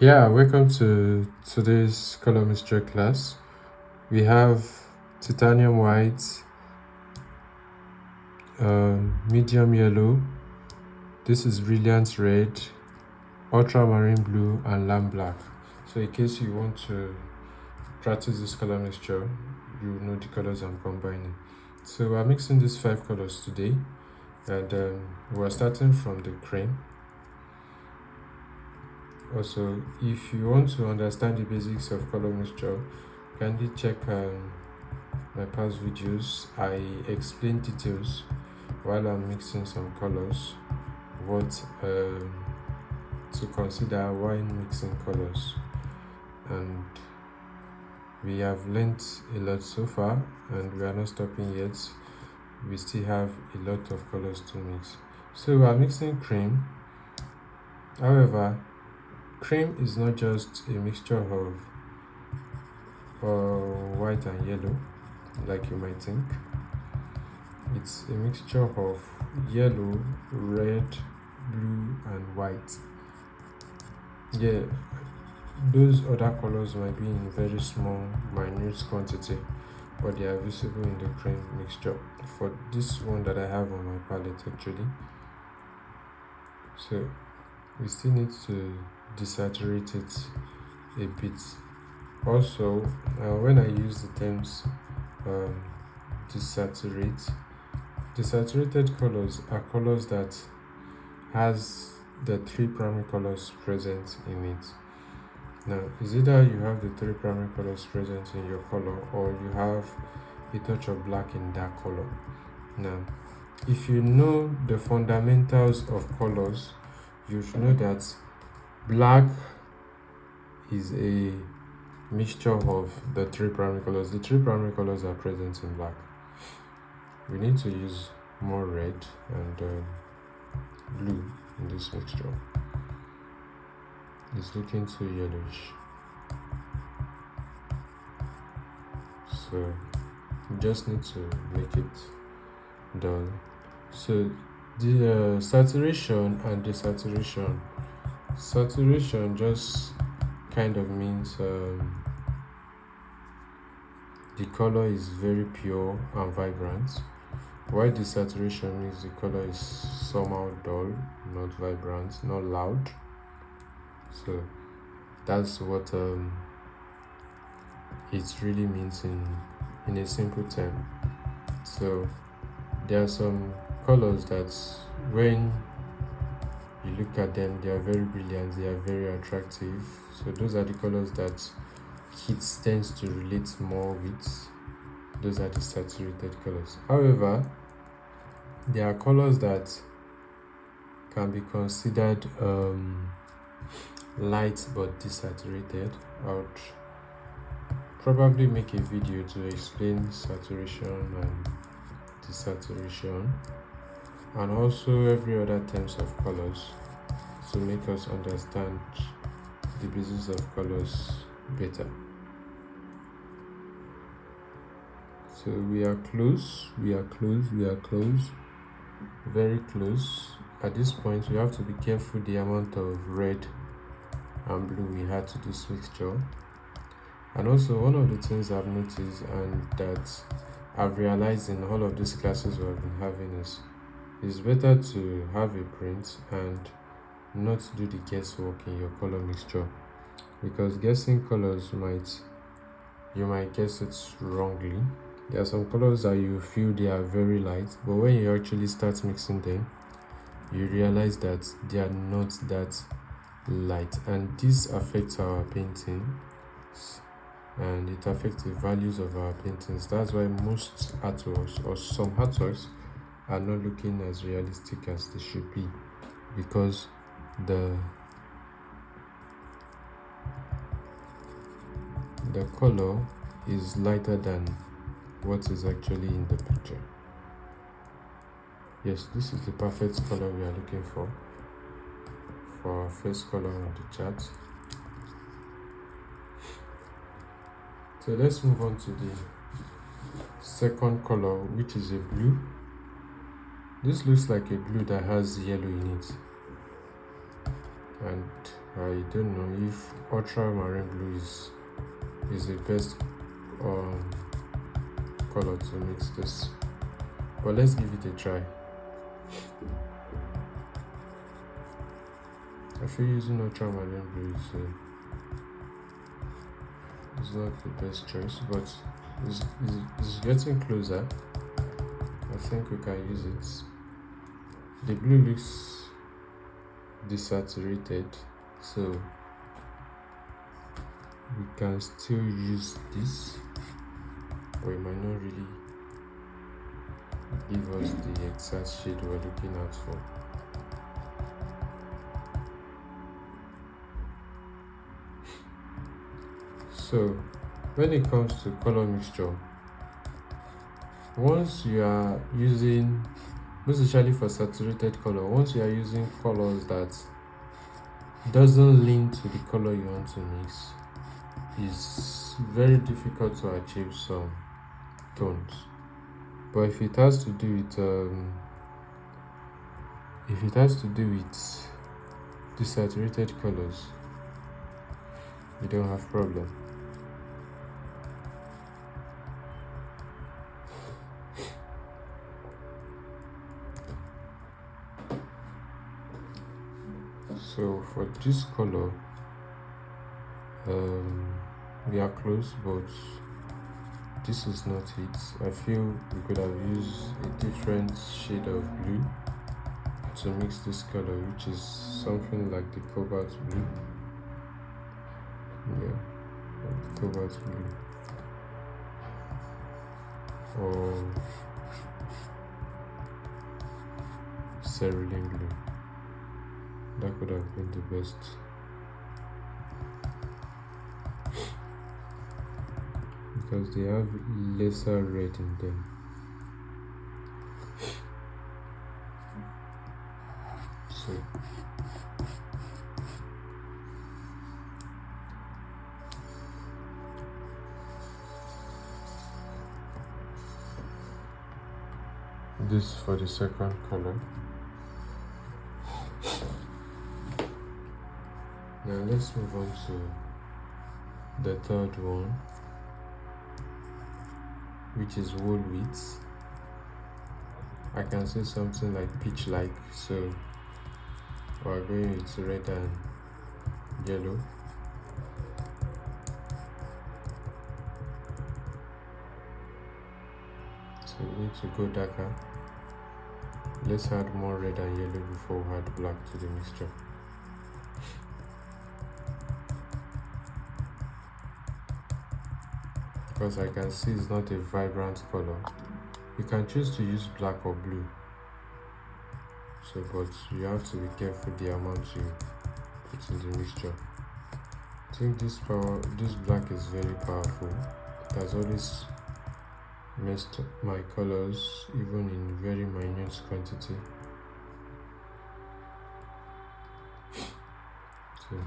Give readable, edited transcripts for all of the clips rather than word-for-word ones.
Yeah, welcome to today's color mixture class. We have titanium white, medium yellow, this is brilliant red, ultramarine blue, and lamp black. So in case you want to practice this color mixture, you know the colors I'm combining. So we're mixing these 5 colors today, and we're starting from the cream. Also, if you want to understand the basics of color mixture, kindly check my past videos. I explain details while I'm mixing some colors, what to consider while mixing colors, and we have learned a lot so far, and we are not stopping yet. We still have a lot of colors to mix. So we are mixing cream. However, cream is not just a mixture of white and yellow like you might think. It's a mixture of yellow, red, blue, and white. Yeah, those other colors might be in very small, minute quantity, but they are visible in the cream mixture. For this one that I have on my palette actually. So we still need to desaturate it a bit. Also, when I use the terms desaturate, desaturated colors are colors that has the 3 primary colors present in it. Now, is either you have the 3 primary colors present in your color, or you have a touch of black in that color. Now, if you know the fundamentals of colors, you should know that black is a mixture of the 3 primary colors. The 3 primary colors are present in black. We need to use more red and blue in this mixture. It's looking too yellowish, so you just need to make it dull. So the saturation and desaturation. Saturation just kind of means the color is very pure and vibrant, while desaturation means the color is somehow dull, not vibrant, not loud. So that's what it really means in a simple term. So there are some colors that when you look at them, they are very brilliant, they are very attractive. So those are the colors that kids tends to relate more with. Those are the saturated colors. However, there are colors that can be considered light but desaturated. I would probably make a video to explain saturation and desaturation, and also every other terms of colors, to make us understand the basis of colors better. So we are close, very close. At this point, we have to be careful the amount of red and blue we add to this mixture. And also, one of the things I've noticed and that I've realized in all of these classes we have been having is it's better to have a print and not do the guesswork in your color mixture, because guessing colors you might guess it wrongly. There are some colors that you feel they are very light, but when you actually start mixing them, you realize that they are not that light, and this affects our painting and it affects the values of our paintings. That's why most artworks or some artworks are not looking as realistic as they should be, because the color is lighter than what is actually in the picture. Yes, this is the perfect color we are looking for our first color on the chart. So let's move on to the second color, which is a blue. This looks like a blue that has yellow in it, and I don't know if ultramarine blue is the best color to mix this, but let's give it a try. I feel using ultramarine blue is not the best choice, but it's getting closer. I think we can use it. The blue looks desaturated, so we can still use this, but it might not really give us the exact shade we're looking out for. So when it comes to color mixture, once you are using, most especially for saturated color, once you are using colors that doesn't lean to the color you want to mix, it's very difficult to achieve some tones. But if it has to do with desaturated colors, you don't have problem. So for this color, we are close, but this is not it. I feel we could have used a different shade of blue to mix this color, which is something like the cobalt blue. Yeah, like the cobalt blue, or cerulean blue. That could have been the best. Because they have lesser red in them. So this for the second color. Now let's move on to the third one, which is wool wheat. I can say something like peach-like, so we're going with red and yellow. So we need to go darker. Let's add more red and yellow before we add black to the mixture. Because I can see it's not a vibrant color. You can choose to use black or blue. So, but you have to be careful the amount you put in the mixture. I think this black is very powerful. It has always messed my colors, even in very minute quantity. So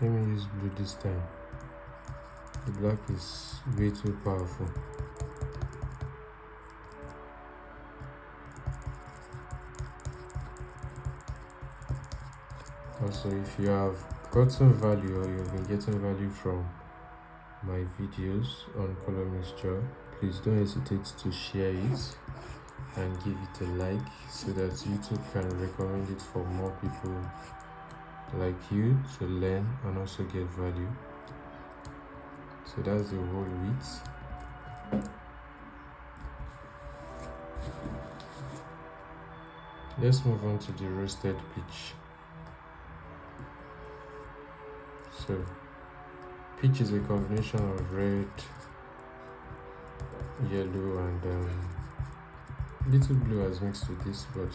let me use blue this time. The black is way too powerful. Also, if you have gotten value or you've been getting value from my videos on color mixture, please don't hesitate to share it and give it a like so that YouTube can recommend it for more people like you to learn and also get value. So that's the whole wheat. Let's move on to the roasted peach. So peach is a combination of red, yellow and little blue as mixed with this, but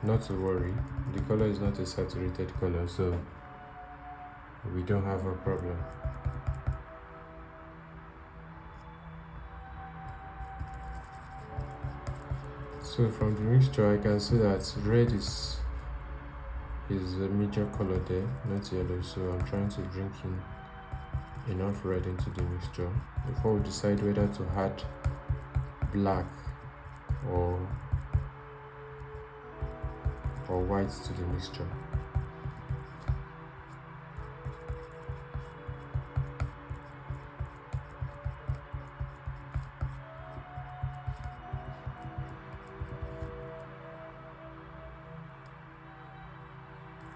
not to worry, the color is not a saturated color, so we don't have a problem. So from the mixture, I can see that red is a major color there, not yellow. So I'm trying to bring in enough red into the mixture before we decide whether to add black or white to the mixture.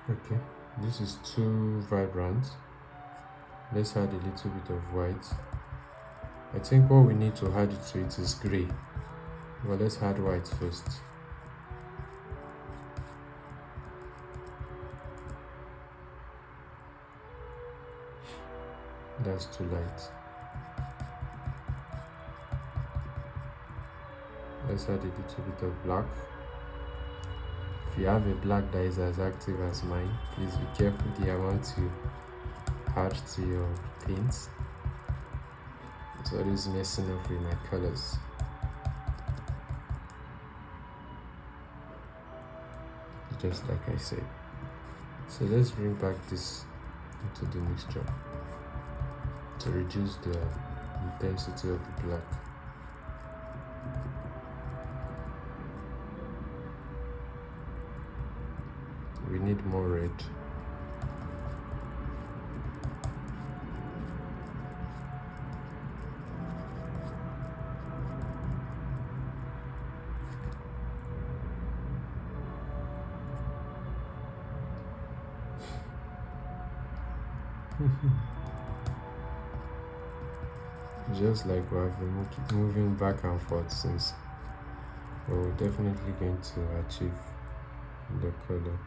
Okay, this is too vibrant. Let's add a little bit of white. I think what we need to add it to it is gray. Well, let's add white first. That's too light. Let's add a little bit of black. If you have a black that is as active as mine, please be careful the amount you add to your paints. It's always messing up with my colors. Just like I said. So let's bring back this into the mixture to reduce the intensity of the black. We need more red. Just like we have been moving back and forth since, we're definitely going to achieve the color.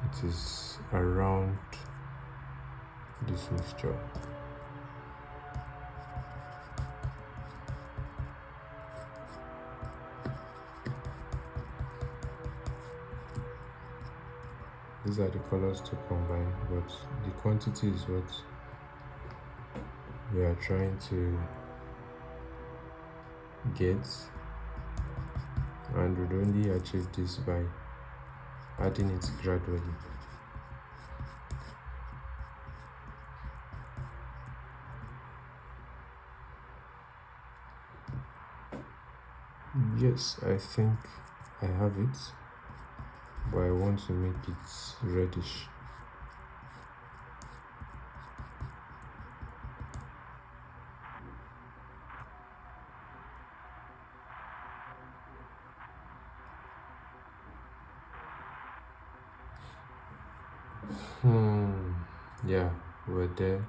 It is around this mixture. These are the colors to combine, but the quantity is what we are trying to get, and we'd only achieve this by adding it gradually. Yes, I think I have it, but I want to make it reddish. Yeah, we're there,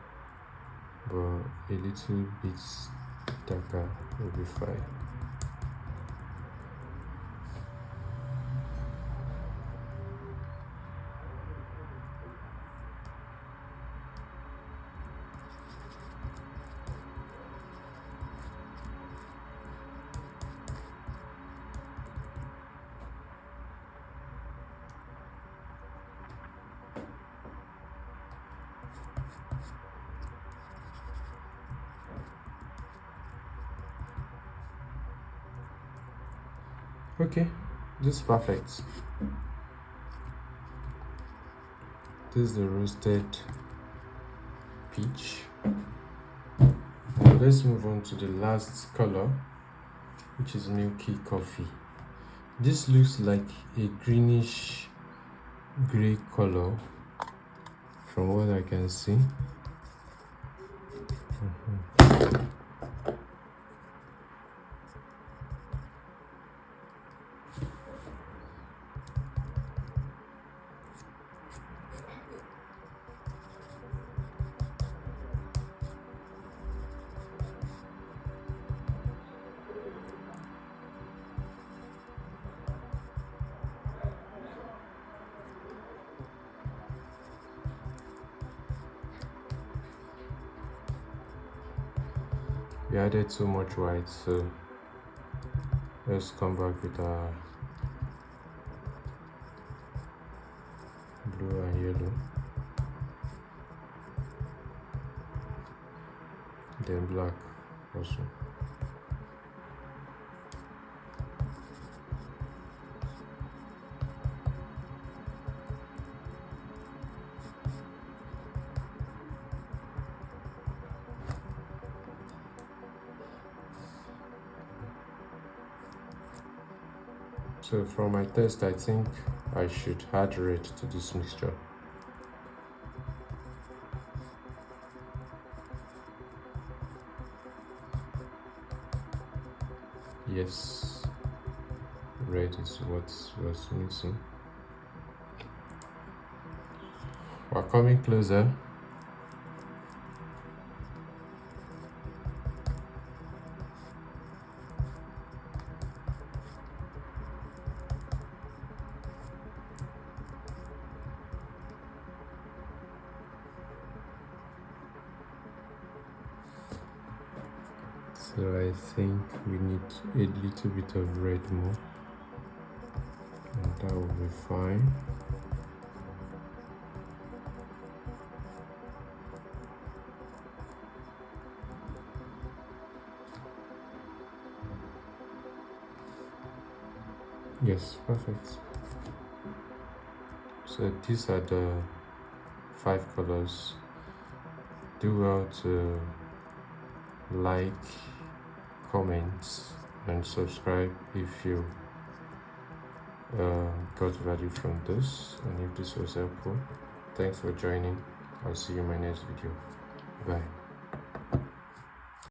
but a little bit darker will be fine. Okay, this is perfect. This is the roasted peach. Now let's move on to the last color, which is milky coffee. This looks like a greenish gray color from what I can see. We added too much white, so let's come back with our blue and yellow, then black also. So from my test, I think I should add red to this mixture. Yes, red is what was missing. We're coming closer. So I think we need a little bit of red more, and that will be fine. Yes, perfect. So these are the 5 colors. Do well to like, comment, and subscribe if you got value from this, and if this was helpful. Thanks for joining. I'll see you in my next video. Bye.